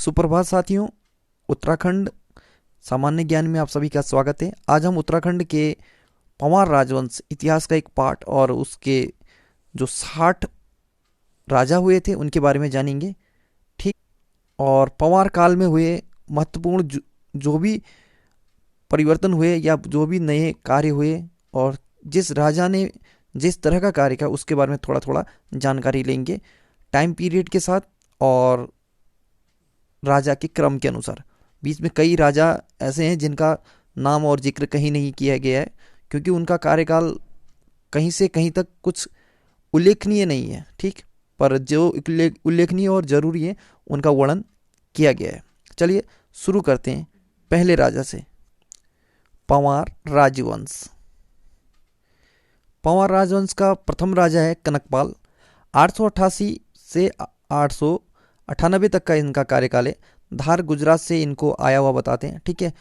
सुप्रभात साथियों। उत्तराखंड सामान्य ज्ञान में आप सभी का स्वागत है। आज हम उत्तराखंड के पंवार राजवंश इतिहास का एक पार्ट और उसके जो 60 राजा हुए थे उनके बारे में जानेंगे। ठीक। और पंवार काल में हुए महत्वपूर्ण जो भी परिवर्तन हुए या जो भी नए कार्य हुए और जिस राजा ने जिस तरह का कार्य किया उसके बारे में थोड़ा थोड़ा जानकारी लेंगे, टाइम पीरियड के साथ और राजा के क्रम के अनुसार। बीच में कई राजा ऐसे हैं जिनका नाम और जिक्र कहीं नहीं किया गया है, क्योंकि उनका कार्यकाल कहीं से कहीं तक कुछ उल्लेखनीय नहीं है। ठीक। पर जो उल्लेखनीय और ज़रूरी है उनका वर्णन किया गया है। चलिए शुरू करते हैं पहले राजा से। पंवार राजवंश। पंवार राजवंश का प्रथम राजा है कनकपाल। 888 से 898 तक का इनका कार्यकाल है। धार गुजरात से इनको आया हुआ बताते हैं। ठीक है,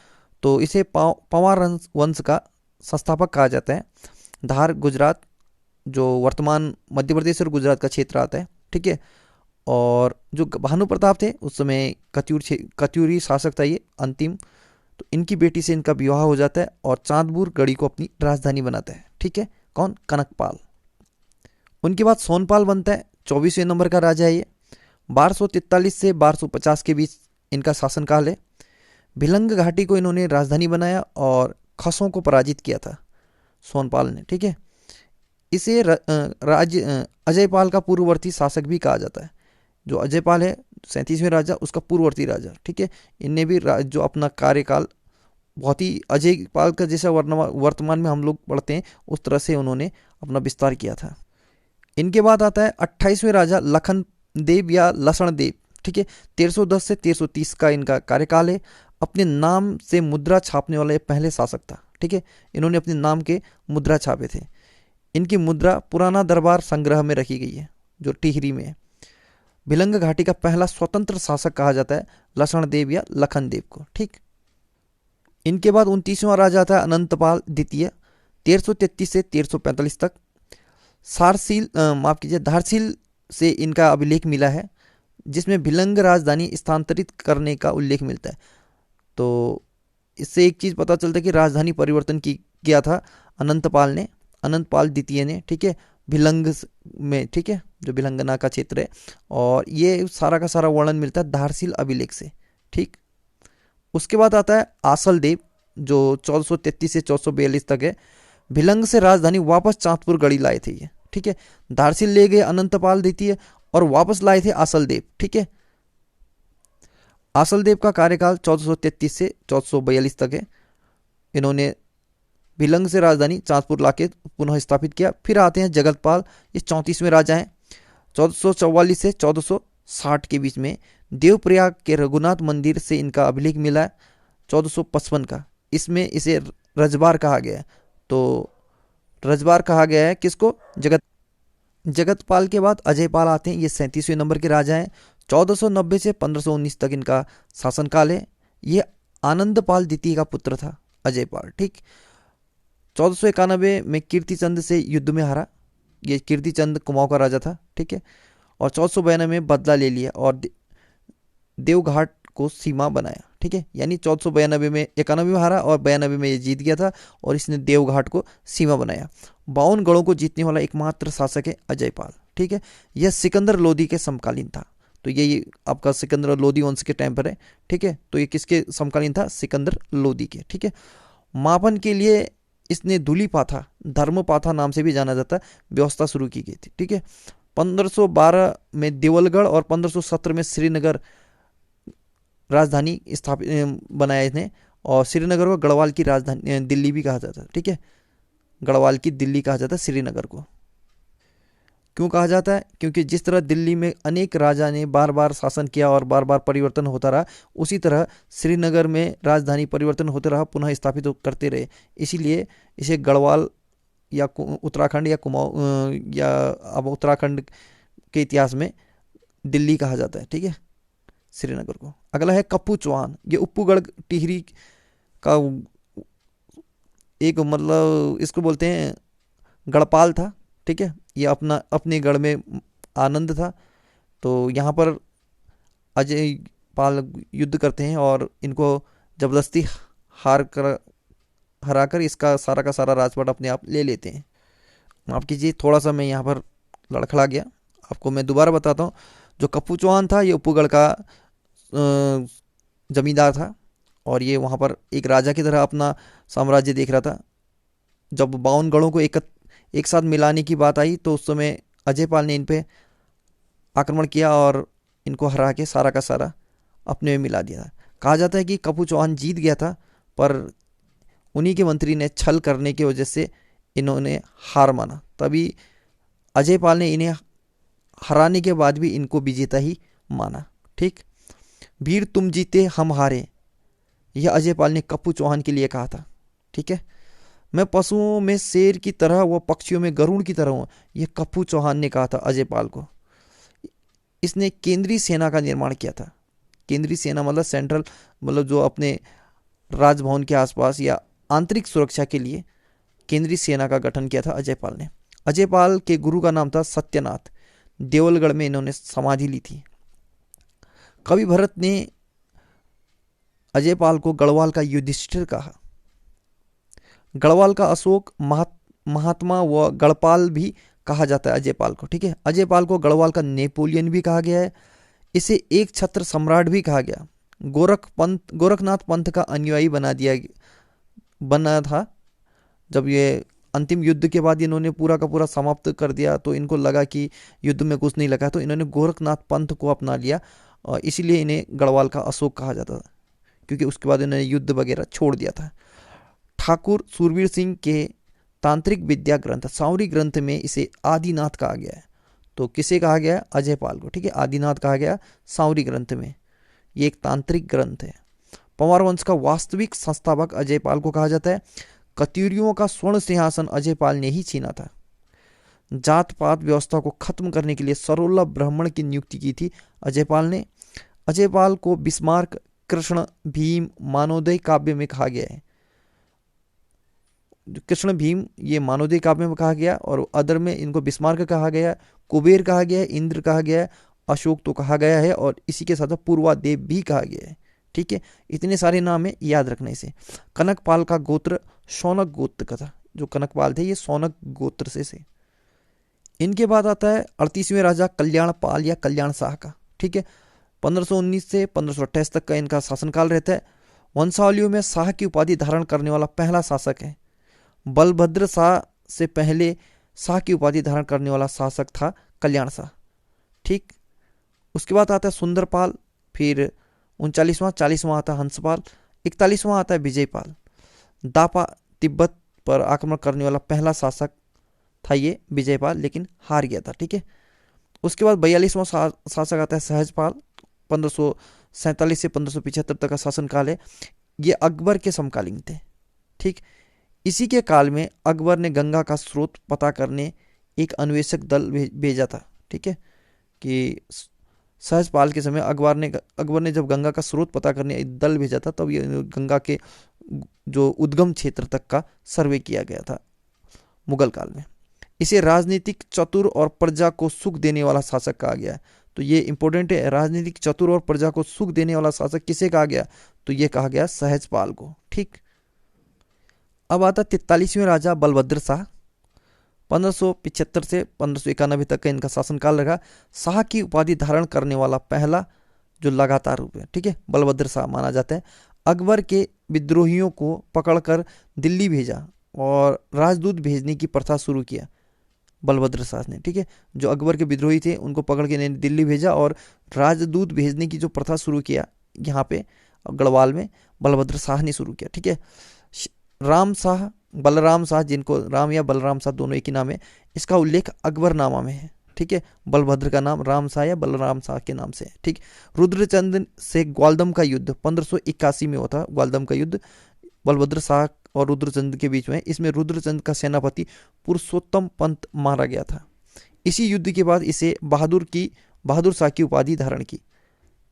तो इसे पंवार वंश का संस्थापक कहा जाता है। धार गुजरात जो वर्तमान मध्य प्रदेश और गुजरात का क्षेत्र आता है। ठीक है, और जो भानु प्रताप थे उस समय कत्यूरी शासक था ये अंतिम। तो इनकी बेटी से इनका विवाह हो जाता है और चांदपुर गढ़ी को अपनी राजधानी बनाता है। ठीक है, कौन? कनकपाल। उनके बाद सोनपाल बनता है, 24वें नंबर का राजा है ये। 1243 से 1250 के बीच इनका शासनकाल है। भिलंग घाटी को इन्होंने राजधानी बनाया और खसों को पराजित किया था सोनपाल ने। ठीक है, इसे अजयपाल का पूर्ववर्ती शासक भी कहा जाता है। जो अजयपाल है 37वें राजा, उसका पूर्ववर्ती राजा। ठीक है, इनने भी जो अपना कार्यकाल बहुत ही अजयपाल का जैसा वर्तमान में हम लोग पढ़ते हैं उस तरह से उन्होंने अपना विस्तार किया था। इनके बाद आता है 28वें राजा लखन देव या लसण देव। ठीक है, 1310 से 1330 का इनका कार्यकाल है। अपने नाम से मुद्रा छापने वाला ये पहले शासक था। ठीक है, इन्होंने अपने नाम के मुद्रा छापे थे। इनकी मुद्रा पुराना दरबार संग्रह में रखी गई है जो टिहरी में है। भिलंग घाटी का पहला स्वतंत्र शासक कहा जाता है लसण देव या लखन देव को। ठीक। इनके बाद 29वां राजा था अनंतपाल द्वितीय, 1333 से 1345 तक। धारसील से इनका अभिलेख मिला है जिसमें भिलंग राजधानी स्थानांतरित करने का उल्लेख मिलता है। तो इससे एक चीज़ पता चलता है कि राजधानी परिवर्तन किया था अनंतपाल द्वितीय ने। ठीक है, भिलंग में। ठीक है, जो भिलंगना का क्षेत्र है, और ये सारा का सारा वर्णन मिलता है धारसील अभिलेख से। ठीक। उसके बाद आता है आसल देव जो 1433 से 1442 तक है। भिलंग से राजधानी वापस चांदपुर गढ़ी लाए थे ये। ठीक है, धारसील ले गए अनंतपाल द्वितीय और वापस लाए थे आसल देव। ठीक है, आसल देव का कार्यकाल 1433 से 1442 तक है। इन्होंने भिलंग से राजधानी चांदपुर लाके पुनः स्थापित किया। फिर आते हैं जगतपाल, ये 34वें राजा हैं। 1444 से 1460 के बीच में देवप्रयाग के रघुनाथ मंदिर से इनका अभिलेख मिला है 1455 का। इसमें इसे रजबार कहा गया है। तो रजबार कहा गया है किसको? जगतपाल के बाद अजयपाल आते हैं, ये 37वें नंबर के राजा हैं। 1490 से 1519 तक इनका शासनकाल है। ये आनंदपाल द्वितीय का पुत्र था अजयपाल। ठीक। 1491 में कीर्तिचंद से युद्ध में हारा। ये कीर्तिचंद कुमाऊं का राजा था। ठीक है, और 1492 में बदला ले लिया और देवघाट को सीमा बनाया। ठीक है, यानी 1492 में 91 में हारा और 92 में ये जीत गया था और इसने देवघाट को सीमा बनाया। 52 गढ़ों को जीतने वाला एकमात्र शासक है अजयपाल। ठीक है, यह सिकंदर लोदी के समकालीन था। तो ये आपका सिकंदर लोदी वंश के टाइम पर है। ठीक है, तो ये किसके समकालीन था? सिकंदर लोदी के। ठीक है, मापन के लिए इसने धूलिपाथा, धर्मपाथा नाम से भी जाना जाता है, व्यवस्था शुरू की गई थी। ठीक है, 1512 में देवलगढ़ और 1517 में श्रीनगर राजधानी स्थापित बनाया इसने। और श्रीनगर को गढ़वाल की राजधानी दिल्ली भी कहा जाता है। ठीक है, गढ़वाल की दिल्ली कहा जाता है श्रीनगर को। क्यों कहा जाता है? क्योंकि जिस तरह दिल्ली में अनेक राजा ने बार बार शासन किया और बार बार परिवर्तन होता रहा, उसी तरह श्रीनगर में राजधानी परिवर्तन होते रहा, पुनः स्थापित करते रहे। इसीलिए इसे गढ़वाल या उत्तराखंड या कुमाऊं या अब उत्तराखंड के इतिहास में दिल्ली कहा जाता है। ठीक है, श्रीनगर को। अगला है कप्पू चौहान। ये उप्पूगढ़ टिहरी का एक मतलब इसको बोलते हैं गढ़पाल था। ठीक है, ये अपने गढ़ में आनंद था। तो यहाँ पर पाल युद्ध करते हैं और इनको जबरदस्ती हार कर हराकर इसका सारा का सारा राजपाट अपने आप ले लेते हैं। माफ कीजिए, थोड़ा सा मैं यहाँ पर लड़खड़ा गया। आपको मैं दोबारा बताता हूँ। जो कप्पू चौहान था ये उपगढ़ का जमींदार था और ये वहाँ पर एक राजा की तरह अपना साम्राज्य देख रहा था। जब 52 गढ़ों को एक साथ मिलाने की बात आई तो उस समय अजय पाल ने इन पे आक्रमण किया और इनको हरा के सारा का सारा अपने में मिला दिया था। कहा जाता है कि कप्पू चौहान जीत गया था, पर उन्हीं के मंत्री ने छल करने की वजह से इन्होंने हार माना। तभी अजय पाल ने इन्हें हराने के बाद भी इनको विजेता ही माना। ठीक, वीर तुम जीते हम हारे, यह अजय पाल ने कप्पू चौहान के लिए कहा था। ठीक है, मैं पशुओं में शेर की तरह व पक्षियों में गरुड़ की तरह हूँ, यह कप्पू चौहान ने कहा था अजय पाल को। इसने केंद्रीय सेना का निर्माण किया था। केंद्रीय सेना मतलब सेंट्रल, मतलब जो अपने राजभवन के आसपास या आंतरिक सुरक्षा के लिए केंद्रीय सेना का गठन किया था अजय पाल ने। अजय पाल के गुरु का नाम था सत्यनाथ। देवलगढ़ में इन्होंने समाधि ली थी। कवि भरत ने अजय पाल को गढ़वाल का युधिष्ठिर कहा। गढ़वाल का अशोक महात्मा व गढ़पाल भी कहा जाता है अजय पाल को। ठीक है, अजय पाल को गढ़वाल का नेपोलियन भी कहा गया है। इसे एक छत्र सम्राट भी कहा गया। गोरखनाथ पंथ का अनुयायी बना था। जब ये अंतिम युद्ध के बाद इन्होंने पूरा का पूरा समाप्त कर दिया तो इनको लगा कि युद्ध में कुछ नहीं लगा, तो इन्होंने गोरखनाथ पंथ को अपना लिया और इसीलिए इन्हें गढ़वाल का अशोक कहा जाता था, क्योंकि उसके बाद इन्होंने युद्ध वगैरह छोड़ दिया था। ठाकुर सूरवीर सिंह के तांत्रिक विद्या ग्रंथ सावरी ग्रंथ में इसे आदिनाथ कहा गया है। तो किसे कहा गया है? अजय पाल को। ठीक है, आदिनाथ कहा गया सावरी ग्रंथ में। ये एक तांत्रिक ग्रंथ है। पंवार वंश का वास्तविक संस्थापक अजय पाल को कहा जाता है। कत्यूरियों का स्वर्ण सिंहासन अजय पाल ने ही छीना था। जात पात व्यवस्था को खत्म करने के लिए सरोल्ला ब्राह्मण की नियुक्ति की थी अजय पाल ने। अजय पाल को बिस्मार्क, कृष्ण, भीम, मानोदय काव्य में कहा गया है। कृष्ण भीम ये मानोदय काव्य में कहा गया और अदर में इनको बिस्मार्क कहा गया, कुबेर कहा गया है, इंद्र कहा गया है, अशोक तो कहा गया है और इसी के साथ पूर्वादेव भी कहा गया है। ठीक है, इतने सारे नाम है, याद रखने से। कनकपाल का गोत्र शौनक गोत्र का था। जो कनकपाल थे ये शौनक गोत्र से। इनके बाद आता है 38वें राजा कल्याण पाल या कल्याण शाह का। ठीक है, 1519 से 1528 तक का इनका शासनकाल रहता है। वंशावलियों में शाह की उपाधि धारण करने वाला पहला शासक है। बलभद्र शाह से पहले शाह की उपाधि धारण करने वाला शासक था कल्याण शाह। ठीक, उसके बाद आता है सुंदरपाल, फिर 39वां 40वां आता है हंसपाल, 41वां आता है विजयपाल। दापा तिब्बत पर आक्रमण करने वाला पहला शासक था ये विजयपाल, लेकिन हार गया था। ठीक है, उसके बाद 42वां शासक आता है सहजपाल। 1547 से 1575 तक का शासनकाल है। ये अकबर के समकालीन थे। ठीक, इसी के काल में अकबर ने गंगा का स्रोत पता करने एक अन्वेषक दल भेजा था। ठीक है, कि सहजपाल के समय अकबर ने जब गंगा का स्रोत पता करने एक दल भेजा था, तब ये गंगा के जो उद्गम क्षेत्र तक का सर्वे किया गया था मुगल काल में। इसे राजनीतिक चतुर और प्रजा को सुख देने वाला शासक कहा गया है। तो ये इंपॉर्टेंट है, राजनीतिक चतुर और प्रजा को सुख देने वाला शासक किसे कहा गया? तो ये कहा गया सहजपाल को। ठीक, अब आता 43वें राजा बलभद्र शाह। 1575 से 1591 तक का इनका शासनकाल रहा। शाह की उपाधि धारण करने वाला पहला जो लगातार रूप है। ठीक है, बलभद्र शाह माना जाता है। अकबर के विद्रोहियों को पकड़कर दिल्ली भेजा और राजदूत भेजने की प्रथा शुरू किया बलभद्र शाह ने। ठीक है, जो अकबर के विद्रोही थे उनको पकड़ के दिल्ली भेजा और राजदूत भेजने की जो प्रथा शुरू किया यहाँ पे गढ़वाल में बलभद्र शाह ने शुरू किया। ठीक है, राम शाह, बलराम शाह, जिनको राम या बलराम शाह दोनों एक ही नाम है, इसका उल्लेख अकबरनामा में है। ठीक है, बलभद्र का नाम राम शाह या बलराम शाह के नाम से है। ठीक, रुद्रचंद से ग्वालदम का युद्ध 1581 में हुआ था। ग्वालदम का युद्ध बलभद्र शाह और रुद्रचंद के बीच में। इसमें रुद्रचंद का सेनापति पुरुषोत्तम पंत मारा गया था। इसी युद्ध के बाद इसे बहादुर शाह की उपाधि धारण की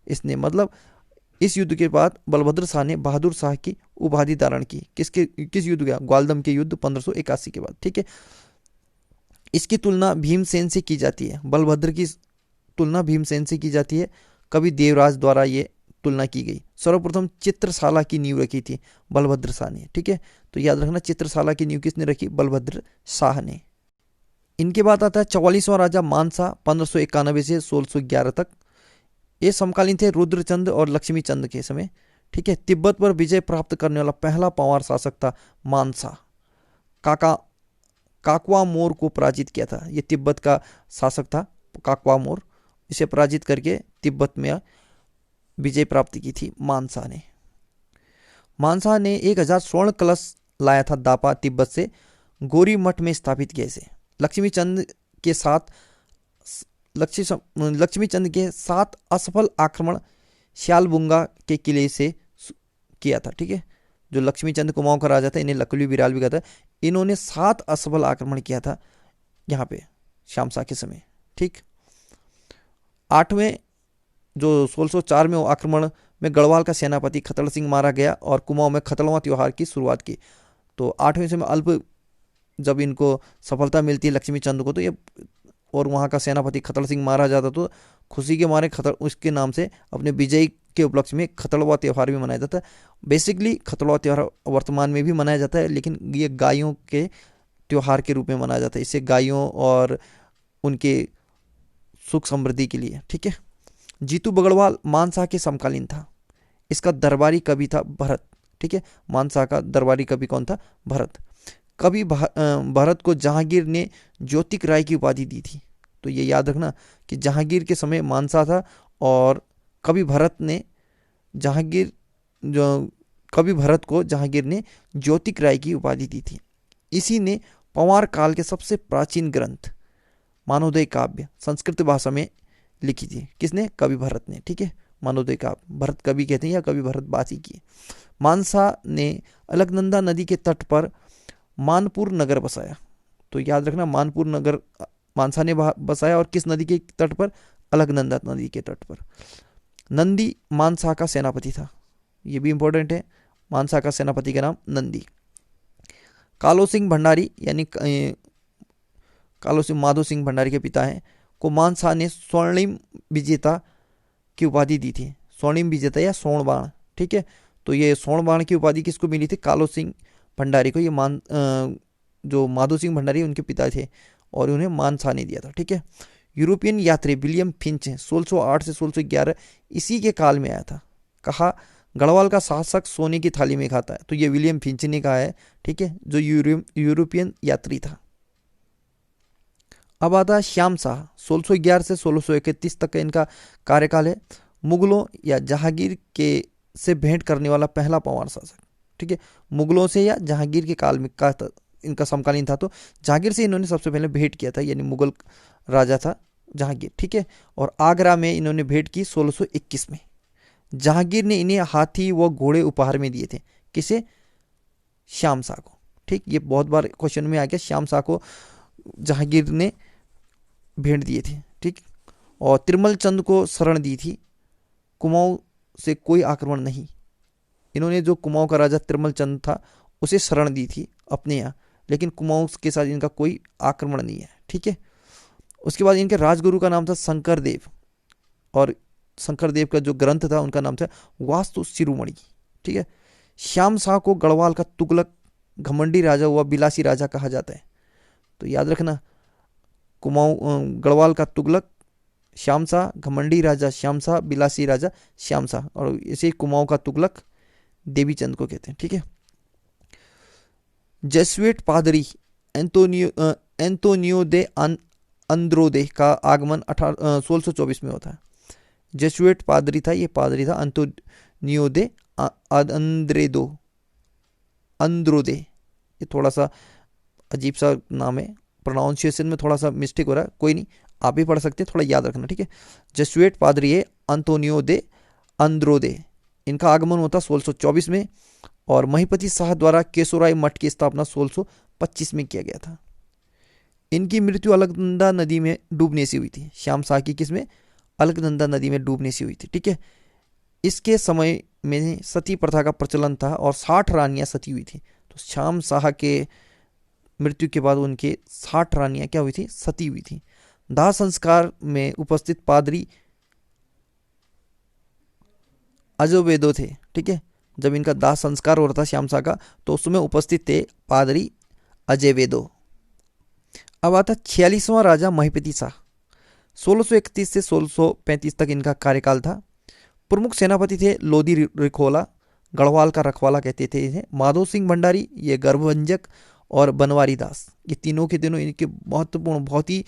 इसने। मतलब इस युद्ध के बाद बलभद्र शाह ने बहादुर शाह की उपाधि धारण की। किस युद्ध का? ग्वालदम के युद्ध 1581 के बाद। ठीक है, इसकी तुलना भीमसेन से की जाती है। बलभद्र की तुलना भीमसेन से की जाती है। कवि देवराज द्वारा ये तुलना की गई। सर्वप्रथम चित्रशाला की नींव रखी थी बलभद्र शाह ने, ठीक है। तो याद रखना चित्रशाला की नींव किसने रखी? बलभद्र शाह ने। इनके बाद आता है 44वां राजा मानसा 1591 से 1611 तक। ये समकालीन थे रुद्रचंद और लक्ष्मी चंद के समय, ठीक है। तिब्बत पर विजय प्राप्त करने वाला पहला पंवार शासक था मानसा। काकवा मोर को पराजित किया था, ये तिब्बत का शासक था काकवा मोर, इसे पराजित करके तिब्बत में विजय प्राप्त की थी मानसा ने। मानसा ने 1000 स्वर्ण कलश लाया था दापा तिब्बत से, गोरी मठ में स्थापित किया इसे। लक्ष्मी चंद के साथ असफल आक्रमण श्यालबुंगा के किले से किया था, ठीक है। जो लक्ष्मी चंद कुमाऊं का राजा था, इन्हें लकड़ी विराल भी कहता है, इन्होंने 7 असफल आक्रमण किया था यहाँ पे शामशाह के समय, ठीक। 8वें जो 1604 में आक्रमण में गढ़वाल का सेनापति खतड़ सिंह मारा गया और कुमाऊं में खतड़वा त्योहार की शुरुआत की। तो 8वें समय अल्प जब इनको सफलता मिलती है लक्ष्मी चंद को, तो ये और वहाँ का सेनापति खतड़ सिंह मारा जाता, तो खुशी के मारे खतड़ उसके नाम से अपने विजय के उपलक्ष्य में खतड़वा त्यौहार भी मनाया जाता है। बेसिकली खतड़वा त्यौहार वर्तमान में भी मनाया जाता है, लेकिन ये गायों के त्यौहार के रूप में मनाया जाता है, इससे गायों और उनके सुख समृद्धि के लिए, ठीक है। जीतू बगड़वाल मानसा के समकालीन था, इसका दरबारी कवि था भरत, ठीक है। मानसा का दरबारी कवि कौन था? भरत। कवि भरत को जहांगीर ने ज्योतिक राय की उपाधि दी थी। तो ये याद रखना कि जहांगीर के समय मानसा था और कवि भरत को जहांगीर ने ज्योतिक राय की उपाधि दी थी। इसी ने पंवार काल के सबसे प्राचीन ग्रंथ मानवोदय काव्य संस्कृत भाषा में लिखी थी। किसने? कवि भरत ने, ठीक है। मानवोदय काव्य भरत कवि कहते हैं या कवि भरत बासी की। मानसा ने अलकनंदा नदी के तट पर मानपुर नगर बसाया। तो याद रखना मानपुर नगर मानसा ने बसाया, और किस नदी के तट पर? अलकनंदा नदी के तट पर। नंदी मानसा का सेनापति था, ये भी इंपॉर्टेंट है। मानसा का सेनापति का नाम नंदी। कालो सिंह भंडारी यानी कालो सिंह माधो सिंह भंडारी के पिता हैं, को मानसा ने स्वर्णिम विजेता की उपाधि दी थी। स्वर्णिम विजेता या स्वर्ण बाण, ठीक है। तो ये स्वर्ण बाण की उपाधि किसको मिली थी? कालो सिंह भंडारी को। ये जो माधो सिंह भंडारी उनके पिता थे और उन्हें मानसा ने दिया था, ठीक है। यूरोपियन यात्री विलियम फिंच 1608 से 1611 इसी के काल में आया था। कहा गढ़वाल का शासक सोने की थाली में खाता है, तो ये विलियम फिंच ने कहा है, ठीक है, जो यूरोपियन यात्री था। अब आता है श्याम शाह 1611 से 1631 तक का इनका कार्यकाल है। मुगलों या जहांगीर के से भेंट करने वाला पहला पंवार शासक, ठीक है। मुगलों से या जहांगीर के काल में का इनका समकालीन था, तो जहांगीर से इन्होंने सबसे पहले भेंट किया था, यानी मुगल राजा था जहांगीर, ठीक है। और आगरा में इन्होंने भेंट की 1621 में। जहांगीर ने इन्हें हाथी व घोड़े उपहार में दिए थे। किसे? श्याम शाह को, ठीक। ये बहुत बार क्वेश्चन में आ गया, श्याम शाह को जहांगीर ने भेंट दिए थे, ठीक। और तिरमल चंद को शरण दी थी। कुमाऊं से कोई आक्रमण नहीं, इन्होंने जो कुमाऊं का राजा तिरमल चंद था उसे शरण दी थी अपने यहाँ, लेकिन कुमाऊं के साथ इनका कोई आक्रमण नहीं है, ठीक है। उसके बाद इनके राजगुरु का नाम था शंकर देव, और शंकर देव का जो ग्रंथ था उनका नाम था वास्तु शिरोमणि, ठीक है। श्याम शाह को गढ़वाल का तुगलक, घमंडी राजा व बिलासी राजा कहा जाता है। तो याद रखना गढ़वाल का तुगलक श्याम शाह, घमंडी राजा श्याम शाह, बिलासी राजा श्याम शाह, और इसे कुमाऊं का तुगलक देवी चंद को कहते हैं, ठीक है। जेसुएट पादरी एंतोनियो दे अंद्रोदे का आगमन 1624 में होता है। जेसुएट पादरी था, ये पादरी था एंतोनियो दे अंद्रोदे। ये थोड़ा सा अजीब सा नाम है, प्रोनाउंसिएशन में थोड़ा सा मिस्टेक हो रहा है, कोई नहीं, आप भी पढ़ सकते हैं, थोड़ा याद रखना, ठीक है। जेसुएट पादरी है एंतोनियो दे अंद्रोदे। इनका आगमन होता 1624 में, और महिपति शाह द्वारा केशोराय मठ की स्थापना 1625 में किया गया था। इनकी मृत्यु अलकनंदा नदी में डूबने से हुई थी। श्याम शाह की किसमें? अलकनंदा नदी में डूबने से हुई थी, ठीक है। इसके समय में सती प्रथा का प्रचलन था और 60 रानियां सती हुई थी। तो श्याम शाह के मृत्यु के बाद उनके 60 रानियां क्या हुई थी? सती हुई थी। दाह संस्कार में उपस्थित पादरी अजोवेदो थे, ठीक है। जब इनका दाह संस्कार हो रहा था श्यामसा का, तो उस समय उपस्थित थे पादरी अजय वेदो। अब आता 46वां राजा महिपति शाह। 1631 से 1635 तक इनका कार्यकाल था। प्रमुख सेनापति थे लोधी रिखोला, गढ़वाल का रखवाला कहते थे इन्हें, माधो सिंह भंडारी, ये गर्भभंजक, और बनवारी दास, ये तीनों के तीनों इनके महत्वपूर्ण, बहुत ही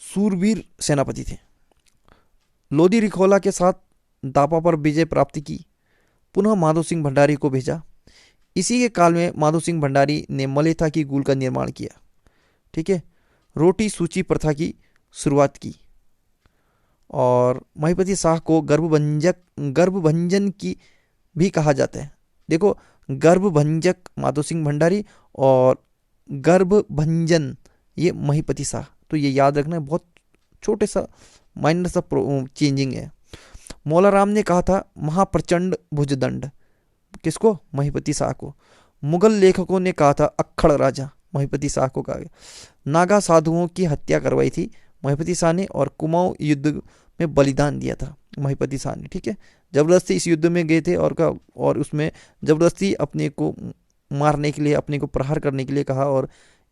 सूरवीर सेनापति थे। लोधी रिखोला के साथ दापा पर विजय प्राप्ति की, पुनः माधो सिंह भंडारी को भेजा। इसी के काल में माधो सिंह भंडारी ने मलेथा की गूल का निर्माण किया, ठीक है। रोटी सूची प्रथा की शुरुआत की, और महिपति शाह को गर्भभंजन की भी कहा जाता है। देखो, गर्भभंजक माधो सिंह भंडारी और गर्भभंजन ये महिपति शाह, तो ये याद रखना, बहुत छोटे सा माइनर सा चेंजिंग है। मौलाराम ने कहा था महाप्रचंड भुजदंड, किसको? महिपति शाह को। मुगल लेखकों ने कहा था अक्खड़ राजा, महिपति शाह को कहा गया। नागा साधुओं की हत्या करवाई थी महिपति शाह ने, और कुमाऊं युद्ध में बलिदान दिया था महिपति शाह ने, ठीक है। जबरदस्ती इस युद्ध में गए थे, और उसमें जबरदस्ती अपने को मारने के लिए, अपने को प्रहार करने के लिए कहा, और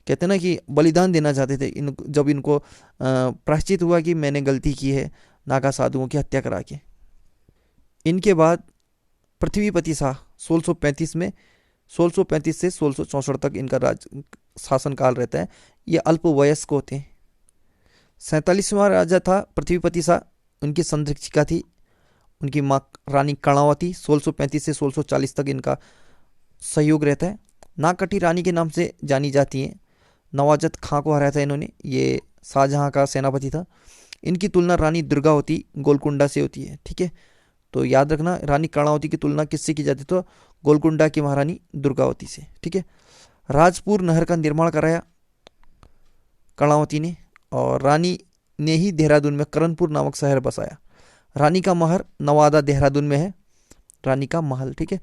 कहते ना कि बलिदान देना चाहते थे। जब इनको प्रायश्चित हुआ कि मैंने गलती की है नागा साधुओं की हत्या करा के। इनके बाद पृथ्वीपति शाह 1635 से 1664 तक इनका शासनकाल रहता है। ये अल्पवयस्क होते हैं। 47वां राजा था पृथ्वीपति शाह, उनकी संरक्षिका थी उनकी माँ रानी कर्णावती। 1635 से 1640 तक इनका सहयोग रहता है। नागकटी रानी के नाम से जानी जाती हैं। नवाजत खां को हराया था इन्होंने, ये शाहजहां का सेनापति था। इनकी तुलना रानी दुर्गावती गोलकुंडा से होती है, ठीक है। तो याद रखना, रानी कर्णावती की तुलना किससे की जाती? तो गोलकुंडा की महारानी दुर्गावती से, ठीक है। राजपुर नहर का निर्माण कराया कर्णावती ने, और रानी ने ही देहरादून में करनपुर नामक शहर बसाया। रानी का महल नवादा देहरादून में है, रानी का महल, ठीक है।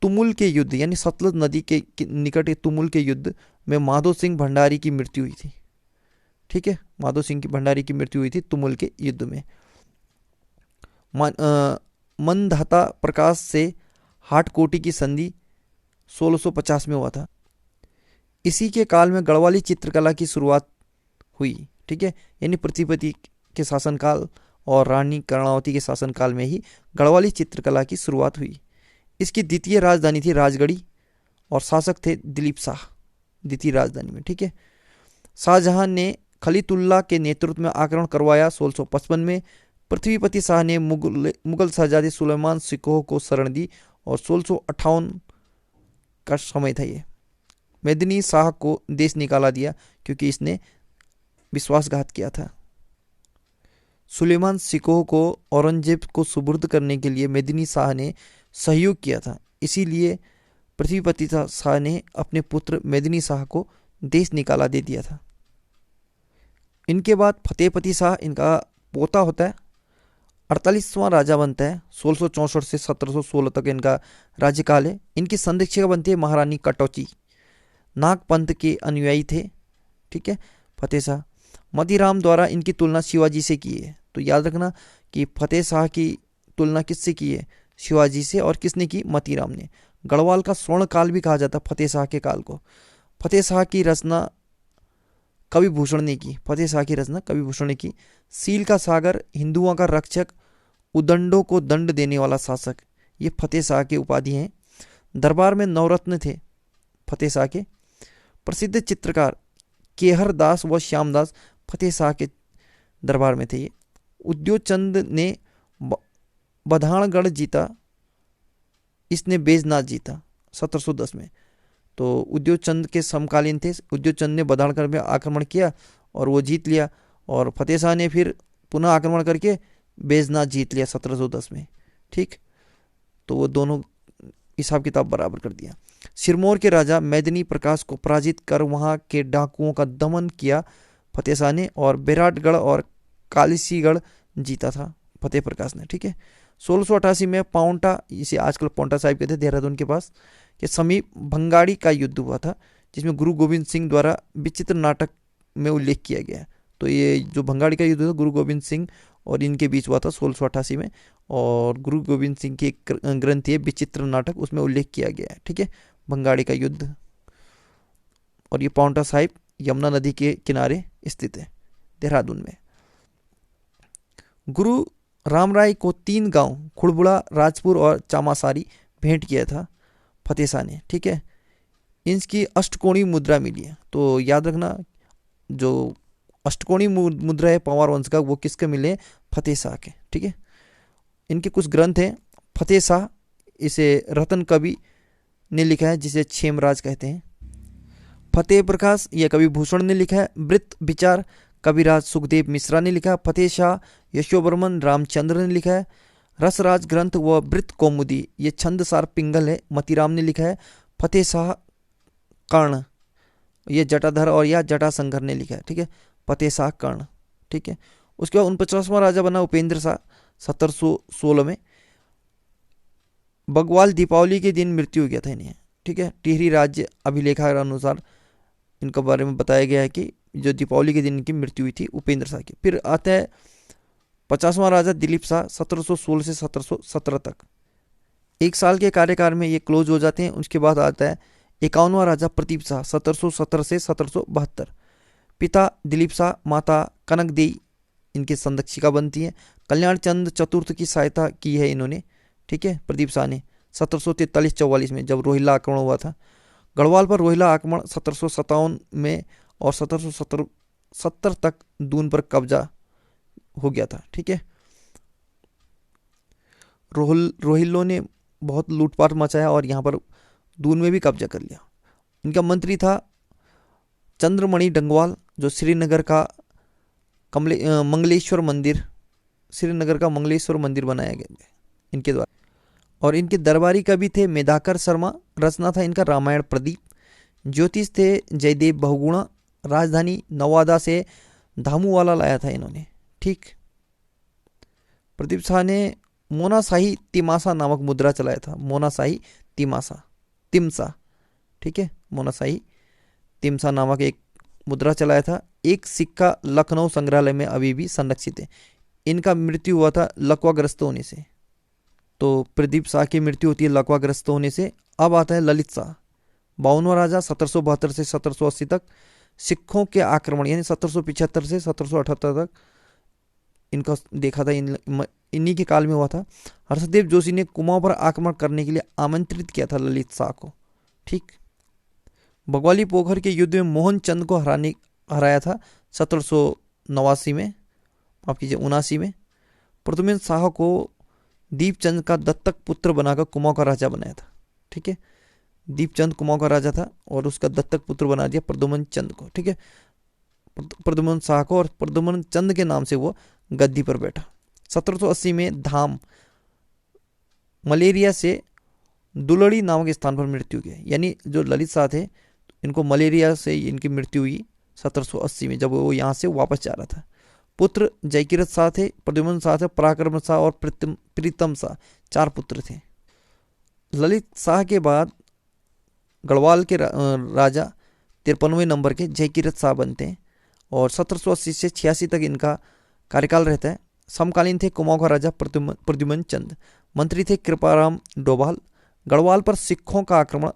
तुमुल के युद्ध, यानी सतलज नदी के निकट तुमुल के युद्ध में माधो सिंह भंडारी की मृत्यु हुई थी, ठीक है। माधो सिंह की भंडारी की मृत्यु हुई थी तुमुल के युद्ध में। मनधाता प्रकाश से हाटकोटी की संधि 1650 में हुआ था। इसी के काल में गढ़वाली चित्रकला की शुरुआत हुई, ठीक है। यानी पृथ्वीपति के शासनकाल और रानी कर्णावती के शासनकाल में ही गढ़वाली चित्रकला की शुरुआत हुई। इसकी द्वितीय राजधानी थी राजगढ़ी, और शासक थे दिलीप शाह द्वितीय राजधानी में, ठीक है। शाहजहां ने खलीतुल्लाह के नेतृत्व में आक्रमण करवाया 1655 में। पृथ्वीपति शाह ने मुगल शहजादे सुलेमान शिकोह को शरण दी, और 1658 का समय था ये। मेदिनी शाह को देश निकाला दिया क्योंकि इसने विश्वासघात किया था। सुलेमान शिकोह को औरंगजेब को सुपुर्द करने के लिए मेदिनी शाह ने सहयोग किया था, इसीलिए पृथ्वीपति शाह ने अपने पुत्र मेदिनी शाह को देश निकाला दे दिया था। इनके बाद फतेहपति शाह इनका पोता होता है, 48वां राजा बनता है। 1664 से 1716 तक इनका राज्यकाल है। इनकी संरक्षिका बनती है महारानी कटौची। नागपंथ के अनुयायी थे, ठीक है, फतेह शाह। मदीराम द्वारा इनकी तुलना शिवाजी से की है, तो याद रखना कि फतेह शाह की तुलना किससे की है? शिवाजी से। और किसने की? मतीराम ने। गढ़वाल का स्वर्ण काल भी कहा जाता फतेह शाह के काल को। फतेह शाह की रचना कवि भूषण ने की। फतेह शाह की रचना कवि भूषण ने की। सील का सागर, हिंदुओं का रक्षक, उदंडों को दंड देने वाला शासक, ये फतेह शाह की उपाधि हैं। दरबार में नवरत्न थे फतेह शाह के। प्रसिद्ध चित्रकार केहर दास व श्यामदास फतेह शाह के दरबार में थे। ये उद्योग चंद ने बधाणगढ़ जीता, इसने बेजनाथ जीता 1710 में। तो उद्योग चंद के समकालीन थे। उद्योग चंद ने बधाणगढ़ में आक्रमण किया और वो जीत लिया, और फतेह शाह ने फिर पुनः आक्रमण करके बेजनाथ जीत लिया 1710 में, ठीक। तो वो दोनों हिसाब किताब बराबर कर दिया। सिरमौर के राजा मेदिनी प्रकाश को पराजित कर वहाँ के डाकुओं का दमन किया फतेह शाह ने, और बैराटगढ़ और कालीसीगढ़ जीता था फतेह प्रकाश ने, ठीक है। 1688 में पाउंटा, इसे आजकल पाउंटा साहिब कहते हैं, देहरादून के पास के समीप भंगाड़ी का युद्ध हुआ था, जिसमें गुरु गोविंद सिंह द्वारा विचित्र नाटक में उल्लेख किया गया है। तो ये जो भंगाड़ी का युद्ध था गुरु गोविंद सिंह और इनके बीच हुआ था 1688 में, और गुरु गोविंद सिंह की एक ग्रंथ है विचित्र नाटक, उसमें उल्लेख किया गया है। ठीक है, भंगाड़ी का युद्ध। और ये पाउंटा साहिब यमुना नदी के किनारे स्थित है, देहरादून में। गुरु रामराय को 3 गांव खुड़बुड़ा, राजपुर और चामासारी भेंट किया था फतेह शाह ने। ठीक है, इनकी अष्टकोणीय मुद्रा मिली है। तो याद रखना, जो अष्टकोणीय मुद्रा है पंवार वंश का, वो किसके मिले? फतेह शाह के। ठीक है, इनके कुछ ग्रंथ हैं। फतेह शाह, इसे रतन कवि ने लिखा है, जिसे क्षेमराज कहते हैं। फतेह प्रकाश, यह कवि भूषण ने लिखा है। वृत्त विचार, कविराज सुखदेव मिश्रा ने लिखा है। फतेह शाह, यशोवर्मन रामचंद्र ने लिखा है। रसराज ग्रंथ व वृत्त कौमुदी, ये छंदसार पिंगल है, मतीराम ने लिखा है। फतेह शाह कर्ण, ये जटाधर और या जटाशंकर ने लिखा है। ठीक है, फतेह शाह कर्ण। ठीक है, उसके बाद 49वां राजा बना उपेंद्र शाह 1716 में। बगवाल दीपावली के दिन मृत्यु हो गया था इन्हें। ठीक है, टिहरी राज्य अभिलेखा अनुसार इनके बारे में बताया गया है कि जो दीपावली के दिन इनकी मृत्यु हुई थी उपेंद्र शाह की। फिर आता है 50वां राजा दिलीप शाह 1716 से 1717 तक। 1 साल के कार्यकाल में ये क्लोज हो जाते हैं। उसके बाद आता है 51वां राजा प्रदीप शाह 1717 से 1772। पिता दिलीप शाह, माता कनक देई इनकी संरक्षिका बनती है। कल्याण चंद चतुर्थ की सहायता की है इन्होंने। ठीक है, प्रदीप शाह ने 1743-44 में, जब रोहिल्ला आक्रमण हुआ था। गढ़वाल पर रोहिल्ला आक्रमण 1757 में और 1770 तक दून पर कब्जा हो गया था। ठीक है, रोहिल्लों ने बहुत लूटपाट मचाया और यहाँ पर दून में भी कब्जा कर लिया। इनका मंत्री था चंद्रमणि डंगवाल, जो श्रीनगर का मंगलेश्वर मंदिर, श्रीनगर का मंगलेश्वर मंदिर बनाया गया इनके द्वारा। और इनके दरबारी कवि थे मेधाकर शर्मा, रचना था इनका रामायण प्रदीप। ज्योतिष थे जयदेव बहुगुणा, राजधानी नवादा से धामूवाला लाया था इन्होंने। ठीक, प्रदीप शाह ने मोनाशाही तिमासा नामक मुद्रा चलाया था। मोनाशाही तिमसा। ठीक है, मोनाशाही तिमसा नामक एक मुद्रा चलाया था। एक सिक्का लखनऊ संग्रहालय में अभी भी संरक्षित है। इनका मृत्यु हुआ था लकवाग्रस्त होने से। तो प्रदीप शाह की मृत्यु होती है लकवाग्रस्त होने से। अब आता है ललित शाह, 52वां राजा 1772 से 1780 तक। सिखों के आक्रमण यानी 1775 से 1778 तक इनका देखा था, इन्हीं के काल में हुआ था। हर्षदेव जोशी ने कुमाऊं पर आक्रमण करने के लिए आमंत्रित किया था ललित शाह को। ठीक, बगवाली पोखर के युद्ध में मोहन चंद को हराया था 1789 में, माफ कीजिए 79 में। प्रद्युम्न शाह को दीपचंद का दत्तक पुत्र बनाकर कुमाऊं का राजा बनाया था। ठीक है, दीपचंद कुमाऊं का राजा था और उसका दत्तक पुत्र बना दिया प्रद्युम्न चंद को। ठीक है, प्रद्युम्न शाह को, और प्रद्युम्न चंद के नाम से वो गद्दी पर बैठा। 1780 में धाम मलेरिया से दुलड़ी नामक स्थान पर मृत्यु हुई। यानी जो ललित शाह थे, इनको मलेरिया से इनकी मृत्यु हुई 1780 में, जब वो यहाँ से वापस जा रहा था। पुत्र जयकीरत शाह थे, प्रद्युम्न शाह थे, पराक्रम शाह और प्रीतम शाह, 4 पुत्र थे। ललित शाह के बाद गढ़वाल के राजा 53वें नंबर के जयकीरत शाह बनते हैं और 1780 से 86 तक इनका कार्यकाल रहता है। समकालीन थे कुमाऊं का राजा प्रद्युम्न चंद। मंत्री थे कृपाराम डोभाल। गढ़वाल पर सिखों का आक्रमण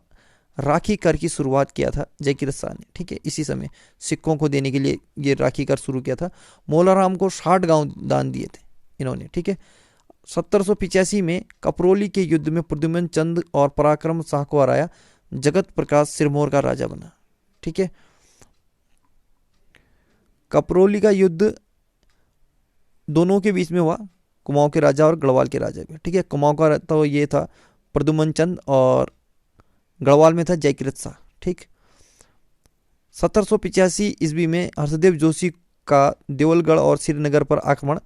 राखी कर की शुरुआत किया था जयकीरत शाह ने। ठीक है, इसी समय सिखों को देने के लिए ये राखी कर शुरू किया था। मोलाराम को 60 गांव दान दिए थे इन्होंने। ठीक है, 1785 में कपरोली के युद्ध में प्रद्युम्न चंद और पराक्रम शाह को हराया। जगत प्रकाश सिरमौर का राजा बना। ठीक है, कपरोली का युद्ध दोनों के बीच में हुआ, कुमाऊं के राजा और गढ़वाल के राजा के। ठीक है, कुमाऊं का तो ये था प्रद्युम्न चंद और गढ़वाल में था जयकीरत शाह। ठीक, 1785 ईस्वी में हर्षदेव जोशी का देवलगढ़ और श्रीनगर पर आक्रमण,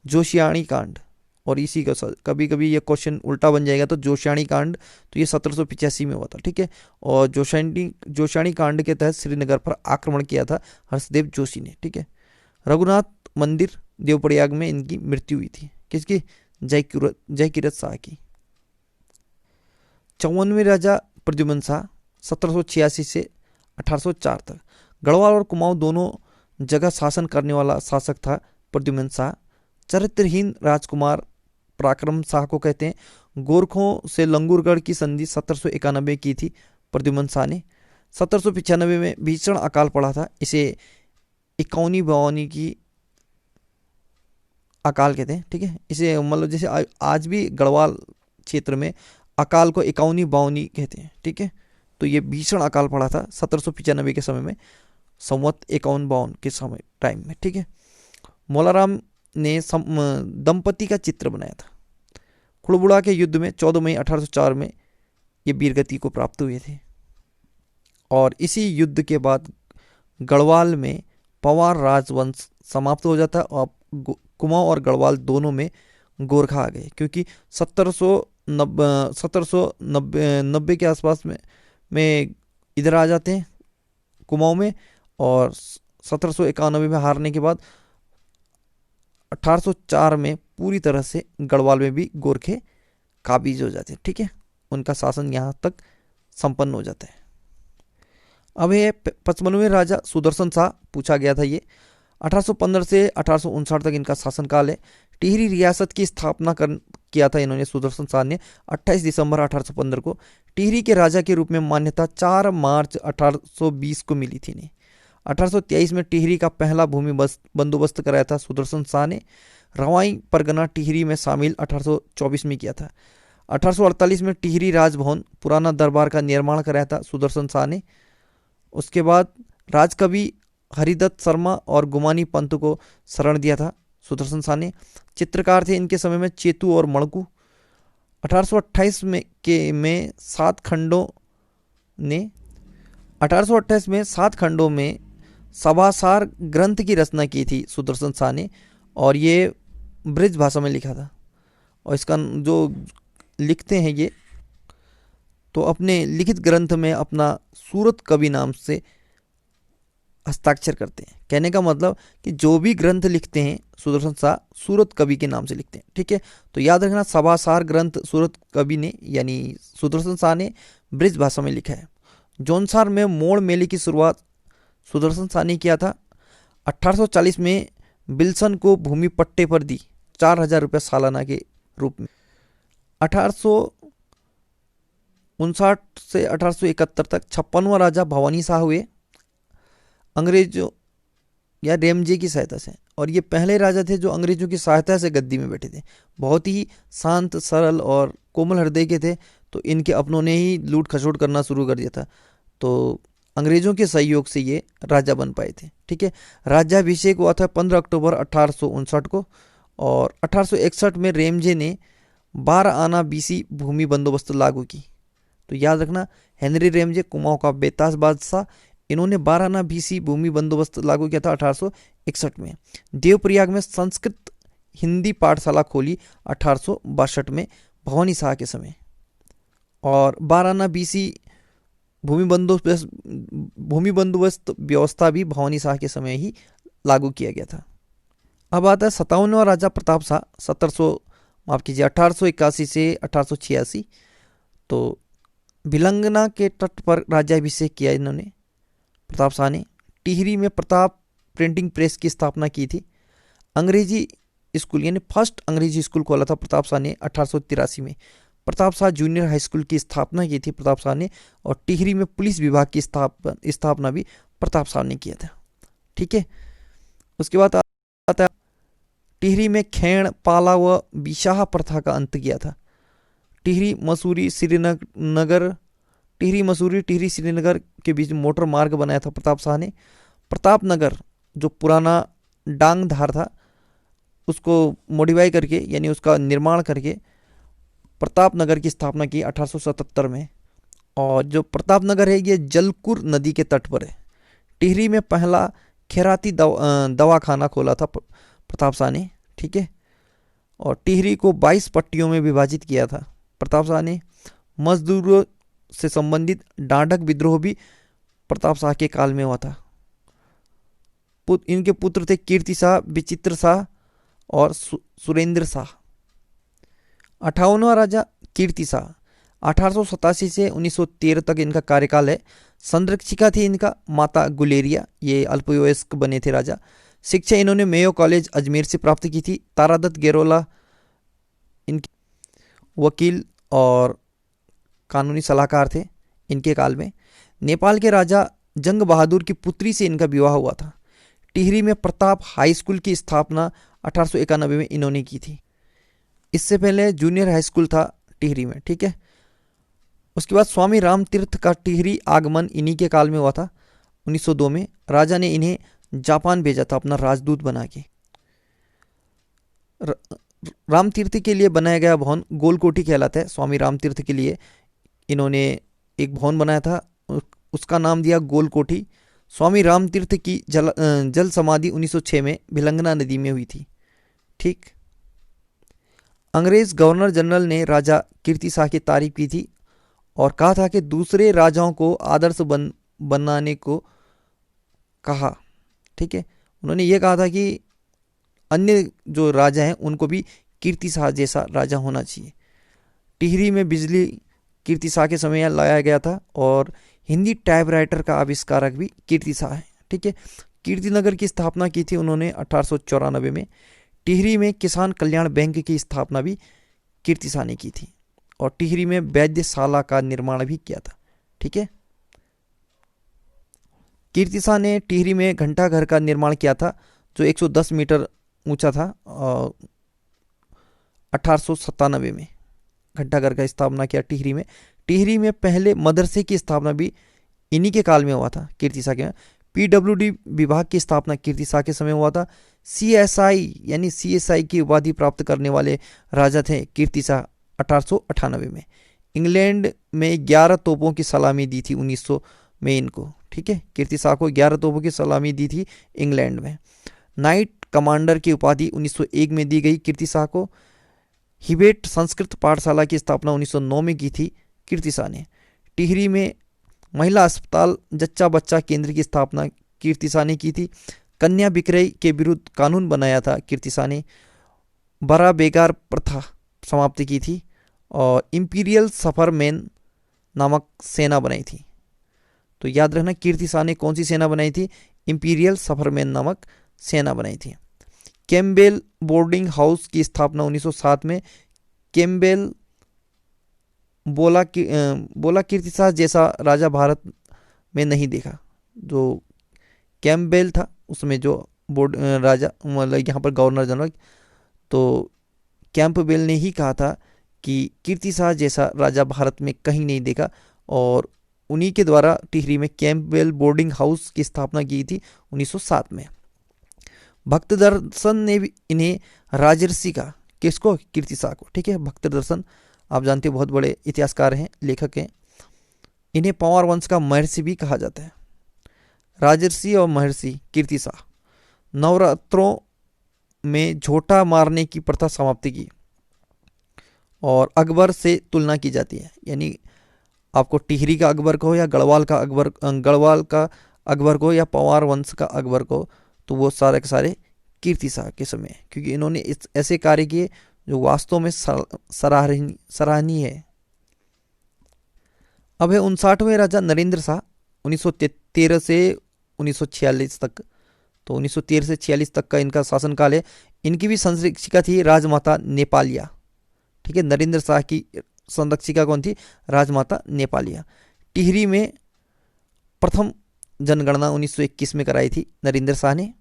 जोशियाणी कांड। और इसी का कभी कभी ये क्वेश्चन उल्टा बन जाएगा, तो जोशियाणी कांड तो ये 1785 में हुआ था। ठीक है, और जोशियाणी कांड के तहत श्रीनगर पर आक्रमण किया था हर्षदेव जोशी ने। ठीक है, रघुनाथ मंदिर देवप्रयाग में इनकी मृत्यु हुई थी। किसकी? जयकीरत शाह की। 54वें राजा प्रद्युम्न शाह 1786 से 1804 तक। गढ़वाल और कुमाऊं दोनों जगह शासन करने वाला शासक था प्रद्युम्न शाह। चरित्रहीन राजकुमार पराक्रम शाह को कहते हैं। गोरखों से लंगूरगढ़ की संधि 1791 की थी प्रद्युमन शाह ने। 1795 में भीषण अकाल पड़ा था, इसे इक्यावनी बावनी की अकाल कहते हैं। ठीक है, इसे मतलब जैसे आज भी गढ़वाल क्षेत्र में अकाल को इक्यावनी बावनी कहते हैं। ठीक है, तो ये भीषण अकाल पड़ा था 1795 के समय में, संवत 51-52 के समय टाइम में। ठीक है, मौलाराम ने दंपति का चित्र बनाया था। खुड़बुड़ा के युद्ध में 14 मई 1804 में ये वीरगति को प्राप्त हुए थे। और इसी युद्ध के बाद गढ़वाल में पवार राजवंश समाप्त हो जाता और कुमाऊं और गढ़वाल दोनों में गोरखा आ गए, क्योंकि 1790 के आसपास में इधर आ जाते हैं कुमाऊं में, और 1791 में हारने के बाद 1804 में पूरी तरह से गढ़वाल में भी गोरखे काबिज हो जाते हैं। ठीक है, उनका शासन यहाँ तक संपन्न हो जाता है। अब ये 55वें राजा सुदर्शन शाह पूछा गया था। ये 1815 से 1859 तक इनका शासनकाल है। टिहरी रियासत की स्थापना किया था इन्होंने, सुदर्शन शाह ने 28 दिसंबर 1815 को। टिहरी के राजा के रूप में मान्यता 4 मार्च 1820 को मिली थी इन्हें। 1823 में टिहरी का पहला भूमि बंदोबस्त कराया था सुदर्शन शाह ने। रवाई परगना टिहरी में शामिल 1824 में किया था। 1848 में टिहरी राजभवन पुराना दरबार का निर्माण कराया था सुदर्शन शाह ने। उसके बाद राजकवि हरिदत्त शर्मा और गुमानी पंत को शरण दिया था सुदर्शन शाह ने। चित्रकार थे इनके समय में चेतू और मणकू। 1828 में 7 खंडों में सभासार ग्रंथ की रचना की थी सुदर्शन शाह ने, और ये ब्रिज भाषा में लिखा था। और इसका जो लिखते हैं ये, तो अपने लिखित ग्रंथ में अपना सूरत कवि नाम से हस्ताक्षर करते हैं। कहने का मतलब कि जो भी ग्रंथ लिखते हैं सुदर्शन शाह सूरत कवि के नाम से लिखते हैं। ठीक है, तो याद रखना सभासार ग्रंथ सूरत कवि ने यानी सुदर्शन शाह ने ब्रिज भाषा में लिखा है। जौनसार में मोड़ मेले की शुरुआत सुदर्शन शाह ने किया था। 1840 में बिल्सन को भूमि पट्टे पर दी 4000 रुपये सालाना के रूप में। 1859 से 1871 तक 56वां राजा भवानी शाह हुए अंग्रेजों या रेमजे की सहायता से, और ये पहले राजा थे जो अंग्रेजों की सहायता से गद्दी में बैठे थे। बहुत ही शांत, सरल और कोमल हृदय के थे, तो इनके अपनों ने ही लूट खसोट करना शुरू कर दिया था, तो अंग्रेजों के सहयोग से ये राजा बन पाए थे। ठीक है, राज्याभिषेक हुआ था 15 अक्टूबर 1859 को, और 1861 में रेमजे ने 12 आना बीसी भूमि बंदोबस्त लागू की। तो याद रखना हेनरी रेमजे कुमाऊं का बेताज बादशाह, इन्होंने 12 आना बीसी भूमि बंदोबस्त लागू किया था 1861 में। देवप्रयाग में संस्कृत हिंदी पाठशाला खोली 1862 में भवानी शाह के समय, और 12 आना बीसी भूमि बंदोबस्त व्यवस्था भी भवानी शाह के समय ही लागू किया गया था। अब आता है 57वां राजा प्रताप शाह 1881 से 1886। तो भिलंगना के तट पर राज्याभिषेक किया इन्होंने प्रताप शाह ने। टिहरी में प्रताप प्रिंटिंग प्रेस की स्थापना की थी। अंग्रेजी स्कूल यानी फर्स्ट अंग्रेजी स्कूल खोला था प्रताप शाह ने 1883 में। Pratap Shah junior high school की स्थापना की थी प्रताप शाह ने, और टिहरी में पुलिस विभाग की स्थापना भी प्रताप शाह ने किया था। ठीक है, उसके बाद आता है टिहरी में खैण पाला व बिशाह प्रथा का अंत किया था। टिहरी मसूरी श्रीनगर के बीच मोटर मार्ग बनाया था प्रताप शाह ने। प्रतापनगर जो पुराना डांग धार था उसको मॉडिफाई करके यानी उसका निर्माण करके प्रतापनगर की स्थापना की 1877 में। और जो प्रतापनगर है ये जलकुर नदी के तट पर है। टिहरी में पहला खैराती दवाखाना खोला था प्रताप शाह ने। ठीक है, और टिहरी को 22 पट्टियों में विभाजित किया था प्रताप शाह ने। मजदूरों से संबंधित डांडक विद्रोह भी प्रताप शाह के काल में हुआ था। इनके पुत्र थे कीर्ति शाह, विचित्र शाह और सुरेंद्र शाह। 58वां राजा कीर्ति शाह 1887 से 1913 तक इनका कार्यकाल है। संरक्षिका थी इनका माता गुलेरिया, ये अल्पवयस्क बने थे राजा। शिक्षा इन्होंने मेयो कॉलेज अजमेर से प्राप्त की थी। तारादत्त गेरोला इनके वकील और कानूनी सलाहकार थे इनके काल में। नेपाल के राजा जंग बहादुर की पुत्री से इनका विवाह हुआ था। टिहरी में प्रताप हाई स्कूल की स्थापना 1891 में इन्होंने की थी। इससे पहले जूनियर हाई स्कूल था टिहरी में, ठीक है। उसके बाद स्वामी राम तीर्थ का टिहरी आगमन इन्हीं के काल में हुआ था। 1902 में राजा ने इन्हें जापान भेजा था अपना राजदूत बना के। राम तीर्थ के लिए बनाया गया भवन गोलकोठी कहलाता है। स्वामी राम तीर्थ के लिए इन्होंने एक भवन बनाया था, उसका नाम दिया गोलकोठी। स्वामी राम तीर्थ की जल समाधि 1906 में भिलंगना नदी में हुई थी, ठीक। अंग्रेज गवर्नर जनरल ने राजा कीर्ति शाह की तारीफ की थी और कहा था कि दूसरे राजाओं को आदर्श बनाने को कहा, ठीक है। उन्होंने ये कहा था कि अन्य जो राजा हैं उनको भी कीर्ति शाह जैसा राजा होना चाहिए। टिहरी में बिजली कीर्ति शाह के समय लाया गया था और हिंदी टाइपराइटर का आविष्कारक भी कीर्ति शाह है, ठीक है। कीर्तिनगर की स्थापना की थी उन्होंने 1894 में। टिहरी में किसान कल्याण बैंक की स्थापना भी कीर्ति शाह ने की थी और टिहरी में वैद्यशाला का निर्माण भी किया था, ठीक है। कीर्ति शाह ने टिहरी में घंटा घर का निर्माण किया था जो 110 मीटर ऊंचा था। 1897 में घंटा घर का स्थापना किया टिहरी में। टिहरी में पहले मदरसे की स्थापना भी इन्हीं के काल में हुआ था, कीर्ति शाह के। पीडब्ल्यूडी विभाग की स्थापना कीर्ति शाह के समय हुआ था। सीएसआई यानी सीएसआई की उपाधि प्राप्त करने वाले राजा थे कीर्ति शाह 1898 में। इंग्लैंड में 11 तोपों की सलामी दी थी 1900 में इनको, ठीक है। कीर्ति शाह को 11 तोपों की सलामी दी थी इंग्लैंड में। नाइट कमांडर की उपाधि 1901 में दी गई कीर्ति शाह को। हिबेट संस्कृत पाठशाला की स्थापना 1909 में की थी कीर्ति शाह ने। टिहरी में महिला अस्पताल जच्चा बच्चा केंद्र की स्थापना कीर्ति शाह ने की थी। कन्या विक्रय के विरुद्ध कानून बनाया था कीर्ति शाह ने। बड़ा बेगार प्रथा समाप्त की थी और इंपीरियल सफरमैन नामक सेना बनाई थी। तो याद रखना कीर्ति शाह ने कौन सी सेना बनाई थी? इंपीरियल सफरमैन नामक सेना बनाई थी। कैम्पबेल बोर्डिंग हाउस की स्थापना 1907 में। कैम्पबेल बोला कीर्ति शाह जैसा राजा भारत में नहीं देखा। जो कैम्पबेल था उसमें जो बोर्ड राजा मतलब यहाँ पर गवर्नर जनरल, तो कैम्पबेल ने ही कहा था कि कीर्ति शाह जैसा राजा भारत में कहीं नहीं देखा और उन्हीं के द्वारा टिहरी में कैम्पबेल बोर्डिंग हाउस की स्थापना की थी 1907 में। भक्त दर्शन ने भी इन्हें राजर्षि का, किसको? कीर्ति शाह को, ठीक है। भक्त दर्शन आप जानते हो बहुत बड़े इतिहासकार हैं, लेखक हैं। इन्हें पंवार वंश का महर्षि भी कहा जाता है। राजर्षि और महर्षि कीर्ति शाह। नवरात्रों में झोटा मारने की प्रथा समाप्ति की और अकबर से तुलना की जाती है। यानी आपको टिहरी का अकबर को या गढ़वाल का अकबर को या पंवार वंश का अकबर को, तो वो सारे के सारे कीर्ति शाह के समय, क्योंकि इन्होंने ऐसे कार्य किए जो वास्तव में सराहनीय है। अब है 59वें राजा नरेंद्र शाह 1913 से 1946 तक। तो 1913 से 46 तक का इनका शासनकाल है। इनकी भी संरक्षिका थी राजमाता नेपालिया, ठीक है। नरेंद्र शाह की संरक्षिका कौन थी? राजमाता नेपालिया। टिहरी में प्रथम जनगणना 1921 में कराई थी नरेंद्र शाह ने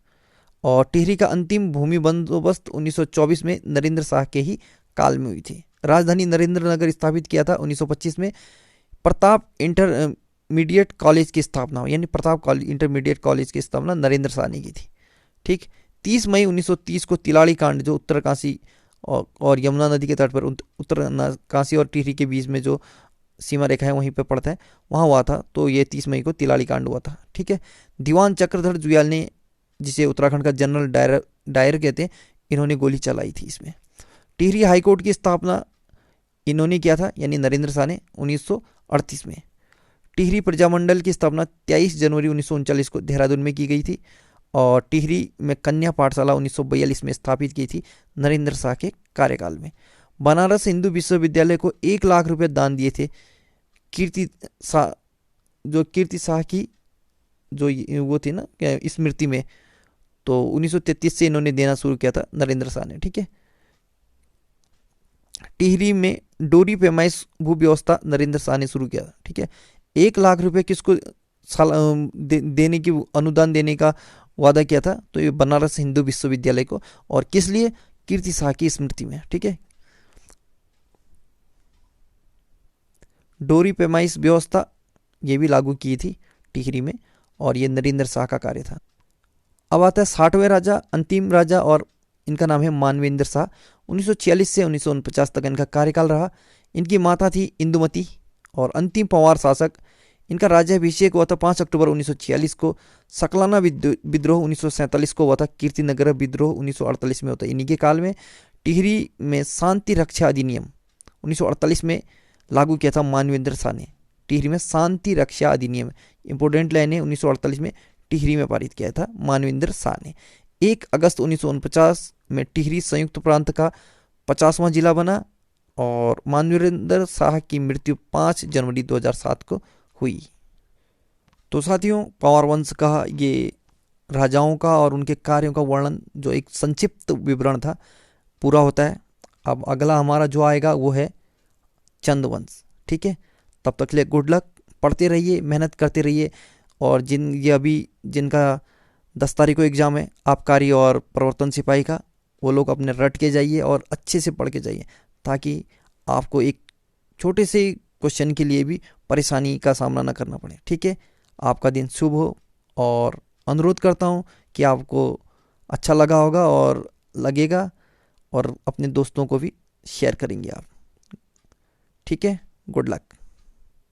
और टिहरी का अंतिम भूमि बंदोबस्त 1924 में नरेंद्र शाह के ही काल में हुई थी। राजधानी नरेंद्र नगर स्थापित किया था 1925 में। प्रताप इंटरमीडिएट कॉलेज की स्थापना, यानी प्रताप इंटरमीडिएट कॉलेज की स्थापना नरेंद्र शाह ने की थी, ठीक। 30 मई 1930 को तिलाड़ी कांड, जो उत्तरकाशी और यमुना नदी के तट पर उत्तरकाशी और टिहरी के बीच में जो सीमा रेखा है वहीं पे पड़ता है, वहाँ हुआ था। तो ये 30 मई को तिलाड़ी कांड हुआ था, ठीक है। दीवान चक्रधर जुयाल ने, जिसे उत्तराखंड का जनरल डायर कहते हैं, इन्होंने गोली चलाई थी इसमें। टिहरी हाईकोर्ट की स्थापना इन्होंने किया था, यानी नरेंद्र शाह ने 1938 में। टिहरी प्रजामंडल की स्थापना 23 जनवरी 1939 को देहरादून में की गई थी और टिहरी में कन्या पाठशाला 1942 में स्थापित की थी नरेंद्र शाह के कार्यकाल में। बनारस हिंदू विश्वविद्यालय को 1 लाख रुपए दान दिए थे कीर्ति शाह की जो वो थी ना स्मृति में। तो 1933 से इन्होंने देना शुरू किया था नरेंद्र शाह ने, ठीक है। टिहरी में डोरी पैमाइश भू व्यवस्था नरेंद्र शाह ने शुरू किया। ठीक है, 1 लाख रुपए किसको देने की, अनुदान देने का वादा किया था, तो ये बनारस हिंदू विश्वविद्यालय को। और किस लिए? कीर्ति शाह की स्मृति में। ठीक है, डोरी पैमाइश व्यवस्था ये भी लागू की थी टिहरी में, और ये नरेंद्र शाह का कार्य था। अब आता है 60वें राजा, अंतिम राजा, और इनका नाम है मानवेंद्र शाह। 1946 से 1949 तक इनका कार्यकाल रहा। इनकी माता थी इंदुमती, और अंतिम पंवार शासक। इनका राज्याभिषेक हुआ था 5 अक्टूबर 1946 को। सकलाना विद्रोह 1947 को हुआ था। कीर्तिनगर विद्रोह 1948 में होता है। इन्हीं के काल में टिहरी में शांति रक्षा अधिनियम 1948 में लागू किया था मानवेंद्र शाह ने। टिहरी में शांति रक्षा अधिनियम, इंपोर्टेंट लाइन है, 1948 में टिहरी में पारित किया था मानवेंद्र शाह ने। 1 अगस्त 1949 में टिहरी संयुक्त प्रांत का 50वां जिला बना, और मानवेंद्र शाह की मृत्यु 5 जनवरी 2007 को हुई। तो साथियों, पंवार वंश का ये राजाओं का और उनके कार्यों का वर्णन, जो एक संक्षिप्त विवरण था, पूरा होता है। अब अगला हमारा जो आएगा वो है चंद वंश। ठीक है, तब तक के लिए गुड लक, पढ़ते रहिए, मेहनत करते रहिए। और ये अभी जिनका 10 तारीख को एग्ज़ाम है आबकारी और प्रवर्तन सिपाही का, वो लोग अपने रट के जाइए और अच्छे से पढ़ के जाइए, ताकि आपको एक छोटे से क्वेश्चन के लिए भी परेशानी का सामना न करना पड़े। ठीक है, आपका दिन शुभ हो, और अनुरोध करता हूँ कि आपको अच्छा लगा होगा और लगेगा, और अपने दोस्तों को भी शेयर करेंगे आप। ठीक है, गुड लक।